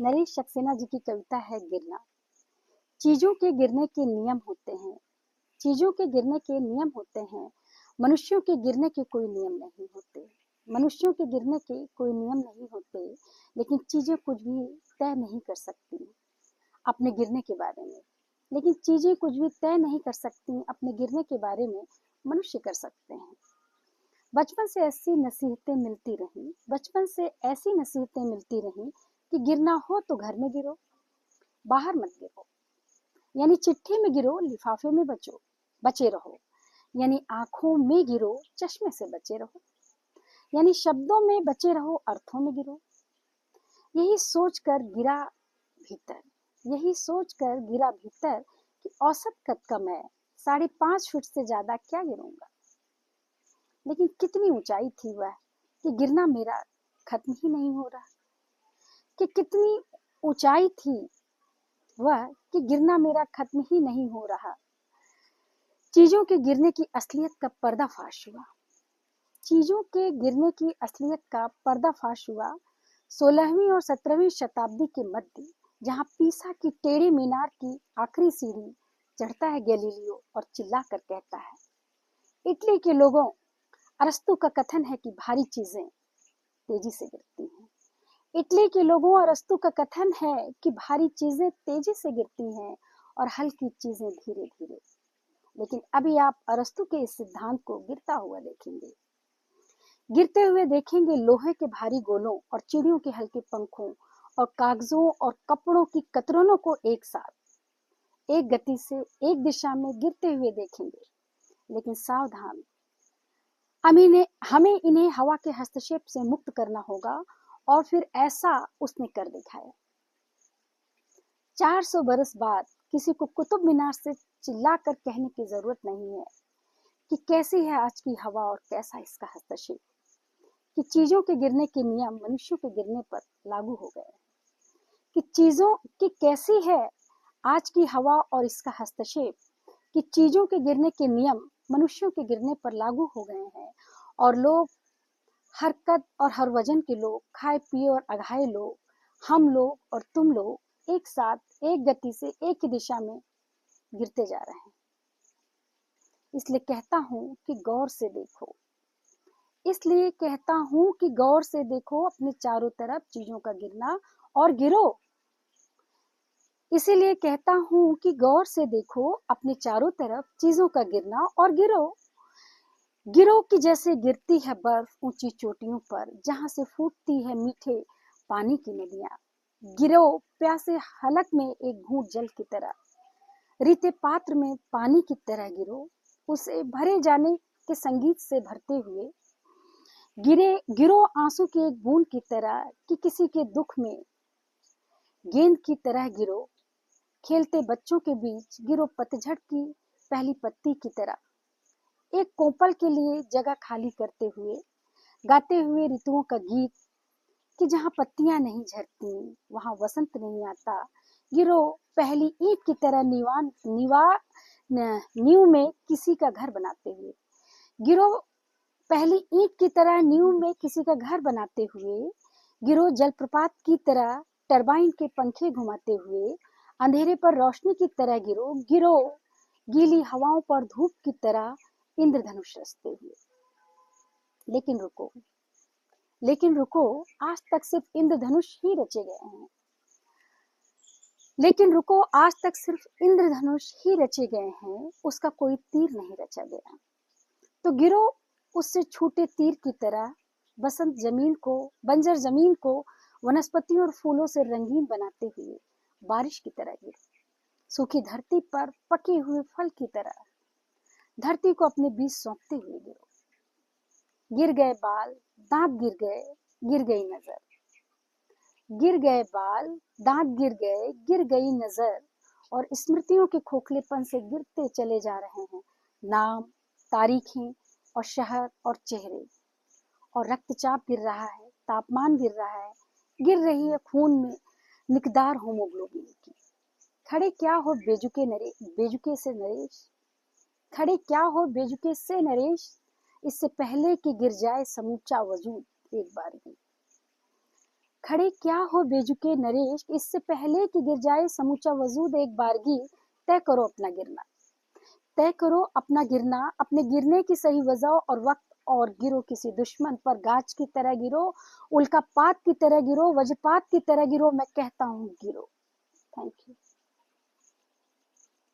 नरेश सक्सेना जी की कविता है गिरना। चीजों के गिरने के नियम होते हैं। चीजों के गिरने के नियम होते हैं। मनुष्यों के गिरने के कोई नियम नहीं होते। मनुष्यों के गिरने के कोई नियम नहीं होते। लेकिन चीजें कुछ भी तय नहीं कर सकती अपने गिरने के बारे में। लेकिन चीजें कुछ भी तय नहीं कर सकती अपने गिरने के बारे में। मनुष्य कर सकते हैं। बचपन से ऐसी नसीहतें मिलती रहीं, बचपन से ऐसी नसीहतें मिलती रहीं कि गिरना हो तो घर में गिरो, बाहर मत गिरो। यानी चिट्ठी में गिरो, लिफाफे में बचे रहो। यानी आंखों में गिरो, चश्मे से बचे रहो। यानी शब्दों में बचे रहो, अर्थों में गिरो। यही सोचकर गिरा भीतर, यही सोचकर गिरा भीतर कि औसत कद का मैं 5.5 फुट से ज्यादा क्या गिरूंगा। लेकिन कितनी ऊंचाई थी वह कि गिरना मेरा खत्म ही नहीं हो रहा। कि कितनी ऊंचाई थी वह कि गिरना मेरा खत्म ही नहीं हो रहा। चीजों के गिरने की असलियत का पर्दाफाश हुआ। चीजों के गिरने की असलियत का पर्दाफाश हुआ 16वीं और 17वीं शताब्दी के मध्य, जहां पीसा की टेढ़ी मीनार की आखिरी सीढ़ी चढ़ता है गैलीलियो और चिल्लाकर कहता है, इटली के लोगों, अरस्तु का कथन है कि भारी चीजें तेजी से गिरती हैं। इटली के लोगों, अरस्तु का कथन है कि भारी चीजें तेजी से गिरती हैं और हल्की चीजें धीरे धीरे। लेकिन अभी आप अरस्तु के इस सिद्धांत को गिरता हुआ देखेंगे। गिरते हुए देखेंगे लोहे के भारी गोलों और चिड़ियों के हल्के पंखों और कागजों और कपड़ों की कतरनों को एक साथ एक गति से एक दिशा में गिरते हुए देखेंगे। लेकिन सावधान, हमें इन्हें हवा के हस्तक्षेप से मुक्त करना होगा। और फिर ऐसा उसने कर दिखाया। 400 बरस बाद किसी को कुतुब मीनार से चिल्लाकर कहने की जरूरत नहीं है कि कैसी है आज की हवा और कैसा इसका हस्तक्षेप। कि चीजों के गिरने के नियम मनुष्यों के गिरने पर लागू हो गए। कि चीजों की कैसी है आज की हवा और इसका हस्तक्षेप। कि चीजों के गिरने के नियम मनुष्यों के गिरने पर लागू हो गए हैं। और लोग, हर कद और हर वजन के लोग, खाए पिए और अघाए लोग, हम लोग और तुम लोग एक साथ एक गति से एक ही दिशा में गिरते जा रहे हैं। इसलिए कहता हूं कि गौर से देखो। इसलिए कहता हूं कि गौर से देखो अपने चारों तरफ चीजों का गिरना और गिरो। इसीलिए कहता हूं कि गौर से देखो अपने चारों तरफ चीजों का गिरना और गिरो। गिरो कि जैसे गिरती है बर्फ ऊंची चोटियों पर, जहां से फूटती है मीठे पानी की नदियां। गिरो प्यासे हलक में एक घूंट जल की तरह, रीते पात्र में पानी की तरह गिरो, उसे भरे जाने के संगीत से भरते हुए। गिरो आंसू की एक बूंद की तरह कि किसी के दुख में गेंद की तरह गिरो। खेलते बच्चों के बीच गिरो पतझड़ की पहली पत्ती की तरह, एक कोपल के लिए जगह खाली करते हुए, गाते हुए ऋतुओं का गीत कि जहां पत्तियां नहीं झरती वहां वसंत नहीं आता। गिरो पहली ईंट की तरह नींव में किसी का घर बनाते हुए। गिरो पहली ईंट की तरह नींव में किसी का घर बनाते हुए। गिरो जलप्रपात की तरह टरबाइन के पंखे घुमाते हुए, अंधेरे पर रोशनी की तरह गिरो। गिरो गीली हवाओं पर धूप की तरह इंद्रधनुष रचते हुए। लेकिन रुको, आज तक सिर्फ इंद्रधनुष ही रचे गए हैं। लेकिन रुको, आज तक सिर्फ इंद्रधनुष ही रचे गए हैं, उसका कोई तीर नहीं रचा गया। तो गिरो उससे छूटे तीर की तरह, बंजर जमीन को वनस्पतियों और फूलों से रंगीन बनाते हुए, बारिश की तरह गिरो। सूखी धरती पर पके हुए फल की तरह, धरती को अपने बीज सौंपते हुए गिरो। गिर गए बाल, दांत गिर गई नजर। गिर गए बाल, दांत गिर गई नजर। और स्मृतियों के खोखलेपन से गिरते चले जा रहे हैं नाम, तारीखें और शहर और चेहरे। और रक्तचाप गिर रहा है, तापमान गिर रहा है, गिर रही है खून में मिकदार होमोग्लोबिन की। खड़े क्या हो बेजुके से नरेश, खड़े क्या हो बेजुके से नरेश, इससे पहले कि गिर जाए समूचा वजूद एक बार भी। खड़े क्या हो बेझुके नरेश, इससे पहले कि गिर जाए समूचा वजूद एक बारगी, तय करो अपना गिरना। तय करो अपना गिरना, अपने गिरने की सही वजह और वक्त, और गिरो किसी दुश्मन पर गाज की तरह गिरो, उल्कापात की तरह गिरो, वज्रपात की तरह गिरो, मैं कहता हूँ गिरो। Thank you.